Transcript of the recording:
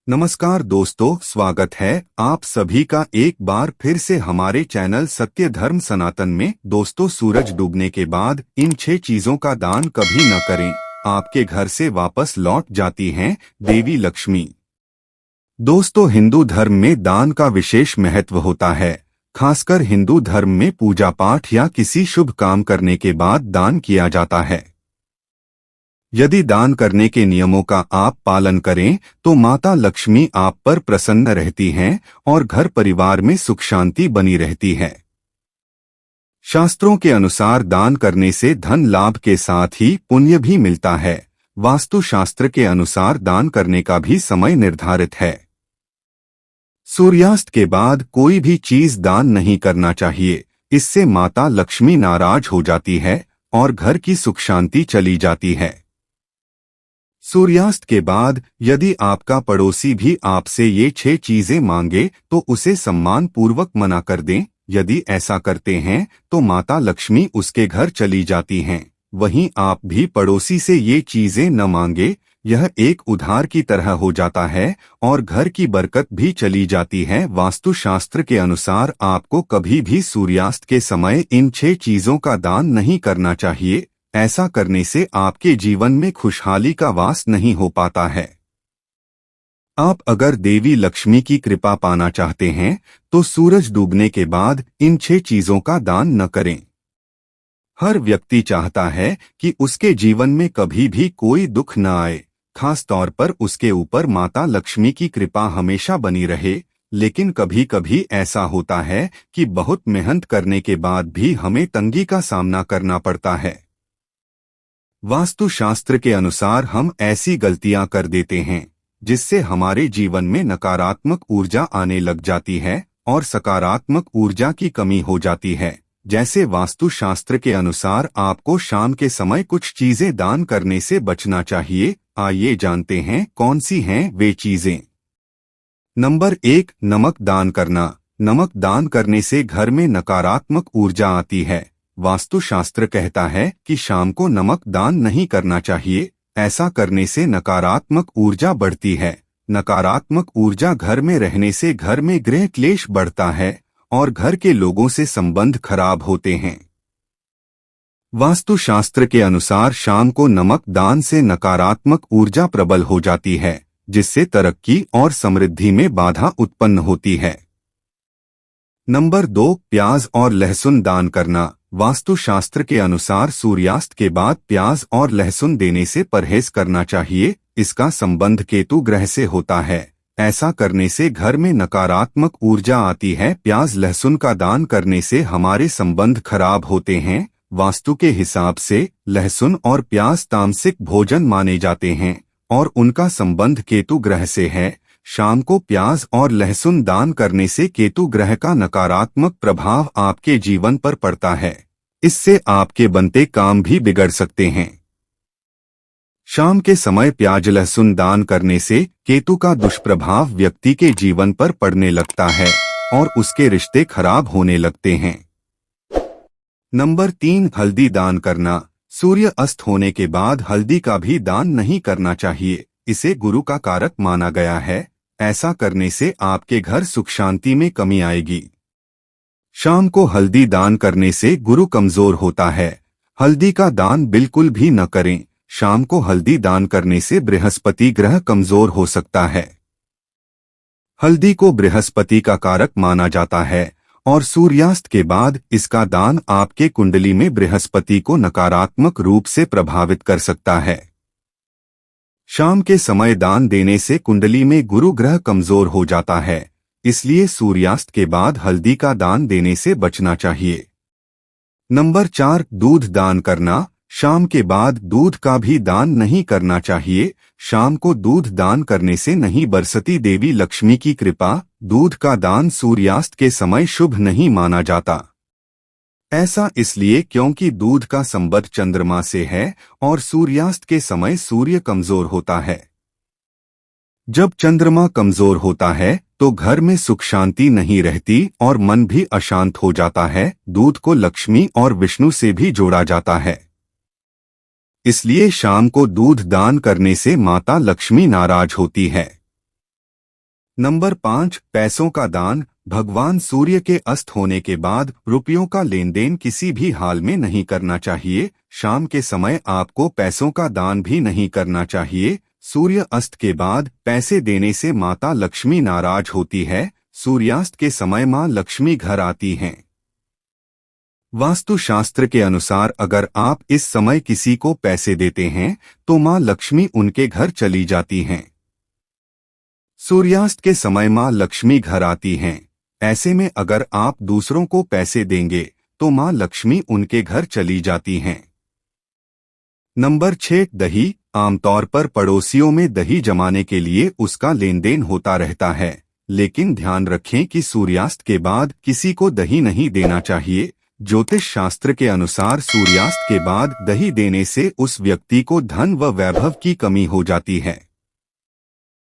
नमस्कार दोस्तों, स्वागत है आप सभी का एक बार फिर से हमारे चैनल सत्य धर्म सनातन में। दोस्तों, सूरज डूबने के बाद इन 6 चीजों का दान कभी न करें, आपके घर से वापस लौट जाती हैं देवी लक्ष्मी। दोस्तों, हिंदू धर्म में दान का विशेष महत्व होता है। खासकर हिंदू धर्म में पूजा पाठ या किसी शुभ काम करने के बाद दान किया जाता है। यदि दान करने के नियमों का आप पालन करें तो माता लक्ष्मी आप पर प्रसन्न रहती हैं और घर परिवार में सुख शांति बनी रहती है। शास्त्रों के अनुसार दान करने से धन लाभ के साथ ही पुण्य भी मिलता है। वास्तु शास्त्र के अनुसार दान करने का भी समय निर्धारित है। सूर्यास्त के बाद कोई भी चीज दान नहीं करना चाहिए, इससे माता लक्ष्मी नाराज हो जाती है और घर की सुख शांति चली जाती है। सूर्यास्त के बाद यदि आपका पड़ोसी भी आपसे ये 6 चीजें मांगे तो उसे सम्मान पूर्वक मना कर दें। यदि ऐसा करते हैं तो माता लक्ष्मी उसके घर चली जाती हैं। वहीं आप भी पड़ोसी से ये चीजें न मांगे, यह एक उधार की तरह हो जाता है और घर की बरकत भी चली जाती है। वास्तु शास्त्र के अनुसार आपको कभी भी सूर्यास्त के समय इन 6 चीजों का दान नहीं करना चाहिए। ऐसा करने से आपके जीवन में खुशहाली का वास नहीं हो पाता है। आप अगर देवी लक्ष्मी की कृपा पाना चाहते हैं तो सूरज डूबने के बाद इन 6 चीजों का दान न करें। हर व्यक्ति चाहता है कि उसके जीवन में कभी भी कोई दुख न आए, खास तौर पर उसके ऊपर माता लक्ष्मी की कृपा हमेशा बनी रहे। लेकिन कभी कभी ऐसा होता है कि बहुत मेहनत करने के बाद भी हमें तंगी का सामना करना पड़ता है। वास्तु शास्त्र के अनुसार हम ऐसी गलतियां कर देते हैं जिससे हमारे जीवन में नकारात्मक ऊर्जा आने लग जाती है और सकारात्मक ऊर्जा की कमी हो जाती है। जैसे वास्तु शास्त्र के अनुसार आपको शाम के समय कुछ चीजें दान करने से बचना चाहिए। आइए जानते हैं कौन सी हैं वे चीजें। नंबर 1, नमक दान करना। नमक दान करने से घर में नकारात्मक ऊर्जा आती है। वास्तु शास्त्र कहता है कि शाम को नमक दान नहीं करना चाहिए। ऐसा करने से नकारात्मक ऊर्जा बढ़ती है। नकारात्मक ऊर्जा घर में रहने से घर में गृह क्लेश बढ़ता है और घर के लोगों से संबंध खराब होते हैं। वास्तु शास्त्र के अनुसार शाम को नमक दान से नकारात्मक ऊर्जा प्रबल हो जाती है, जिससे तरक्की और समृद्धि में बाधा उत्पन्न होती है। नंबर 2, प्याज और लहसुन दान करना। वास्तु शास्त्र के अनुसार सूर्यास्त के बाद प्याज और लहसुन देने से परहेज करना चाहिए। इसका संबंध केतु ग्रह से होता है। ऐसा करने से घर में नकारात्मक ऊर्जा आती है। प्याज लहसुन का दान करने से हमारे संबंध खराब होते हैं। वास्तु के हिसाब से लहसुन और प्याज तामसिक भोजन माने जाते हैं और उनका संबंध केतु ग्रह से है। शाम को प्याज और लहसुन दान करने से केतु ग्रह का नकारात्मक प्रभाव आपके जीवन पर पड़ता है। इससे आपके बनते काम भी बिगड़ सकते हैं। शाम के समय प्याज लहसुन दान करने से केतु का दुष्प्रभाव व्यक्ति के जीवन पर पड़ने लगता है और उसके रिश्ते खराब होने लगते हैं। नंबर 3, हल्दी दान करना। सूर्य अस्त होने के बाद हल्दी का भी दान नहीं करना चाहिए। इसे गुरु का कारक माना गया है। ऐसा करने से आपके घर सुख शांति में कमी आएगी। शाम को हल्दी दान करने से गुरु कमजोर होता है। हल्दी का दान बिल्कुल भी न करें। शाम को हल्दी दान करने से बृहस्पति ग्रह कमजोर हो सकता है। हल्दी को बृहस्पति का कारक माना जाता है और सूर्यास्त के बाद इसका दान आपके कुंडली में बृहस्पति को नकारात्मक रूप से प्रभावित कर सकता है। शाम के समय दान देने से कुंडली में गुरु ग्रह कमजोर हो जाता है, इसलिए सूर्यास्त के बाद हल्दी का दान देने से बचना चाहिए। नंबर 4, दूध दान करना। शाम के बाद दूध का भी दान नहीं करना चाहिए। शाम को दूध दान करने से नहीं बरसती देवी लक्ष्मी की कृपा। दूध का दान सूर्यास्त के समय शुभ नहीं माना जाता। ऐसा इसलिए क्योंकि दूध का संबंध चंद्रमा से है और सूर्यास्त के समय सूर्य कमजोर होता है। जब चंद्रमा कमजोर होता है तो घर में सुख शांति नहीं रहती और मन भी अशांत हो जाता है। दूध को लक्ष्मी और विष्णु से भी जोड़ा जाता है। इसलिए शाम को दूध दान करने से माता लक्ष्मी नाराज होती है। नंबर 5, पैसों का दान। भगवान सूर्य के अस्त होने के बाद रुपयों का लेन देन किसी भी हाल में नहीं करना चाहिए। शाम के समय आपको पैसों का दान भी नहीं करना चाहिए। सूर्य अस्त के बाद पैसे देने से माता लक्ष्मी नाराज होती है। सूर्यास्त के समय मां लक्ष्मी घर आती हैं। वास्तुशास्त्र के अनुसार अगर आप इस समय किसी को पैसे देते हैं तो मां लक्ष्मी उनके घर चली जाती हैं। सूर्यास्त के समय मां लक्ष्मी घर आती हैं। ऐसे में अगर आप दूसरों को पैसे देंगे तो मां लक्ष्मी उनके घर चली जाती हैं। नंबर 6, दही। आमतौर पर पड़ोसियों में दही जमाने के लिए उसका लेन देन होता रहता है, लेकिन ध्यान रखें कि सूर्यास्त के बाद किसी को दही नहीं देना चाहिए। ज्योतिष शास्त्र के अनुसार सूर्यास्त के बाद दही देने से उस व्यक्ति को धन व वैभव की कमी हो जाती है।